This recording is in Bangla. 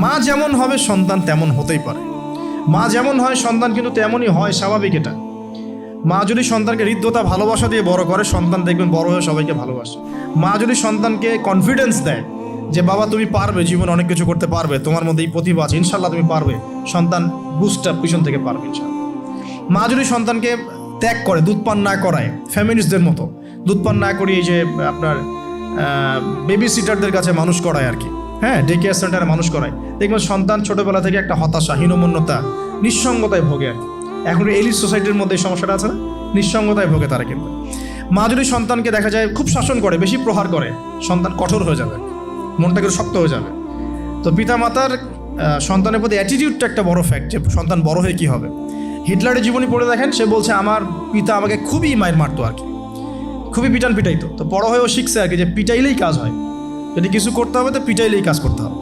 মা যেমন হবে সন্তান তেমন হতেই পারে, মা যেমন হয় সন্তান কিন্তু তেমনই হয়, স্বাভাবিক এটা। মা যদি সন্তানকে হৃদ্যতা ভালোবাসা দিয়ে বড় করে, সন্তান দেখবেন বড় হয়ে সবাইকে ভালোবাসে। মা যদি সন্তানকে কনফিডেন্স দেয় যে বাবা তুমি পারবে, জীবনে অনেক কিছু করতে পারবে, তোমার মধ্যে এই প্রতিভা আছে, ইনশাল্লাহ তুমি পারবে, সন্তান বুস্ট আপ পিছন থেকে পারবে ইনশাল্লাহ। মা যদি সন্তানকে ত্যাগ করে, দুধ পান না করায়, ফ্যামিলিস্টদের মতো দুধ পান না করিয়ে যে আপনার বেবি সিটারদের কাছে মানুষ করায় আর কি, হ্যাঁ, ডে কেয়ার সেন্টারে মানুষ করায়, দেখবেন সন্তান ছোটোবেলা থেকে একটা হতাশা, হীনমন্যতা, নিঃসঙ্গতায় ভোগে আর কি। এখন এলিট সোসাইটির মধ্যে এই সমস্যাটা আছে না, নিঃসঙ্গতায় ভোগে তারা। কিন্তু মা যদি সন্তানকে দেখা যায় খুব শাসন করে, বেশি প্রহার করে, সন্তান কঠোর হয়ে যাবে, মনটা একটু শক্ত হয়ে যাবে। তো পিতা মাতার সন্তানের প্রতি অ্যাটিটিউডটা একটা বড় ফ্যাক্ট, যে সন্তান বড় হয়ে কী হবে। হিটলারের জীবনী পড়ে দেখেন, সে বলছে আমার পিতা আমাকে খুবই মায়ের মারতো আর কি, খুবই পিটাইতো। তো বড় হয়েও শিখছে আর কি যে পিটাইলেই কাজ হয়, যদি কিছু করতে হবে তো পিটাইলেই কাজ করতে হবে।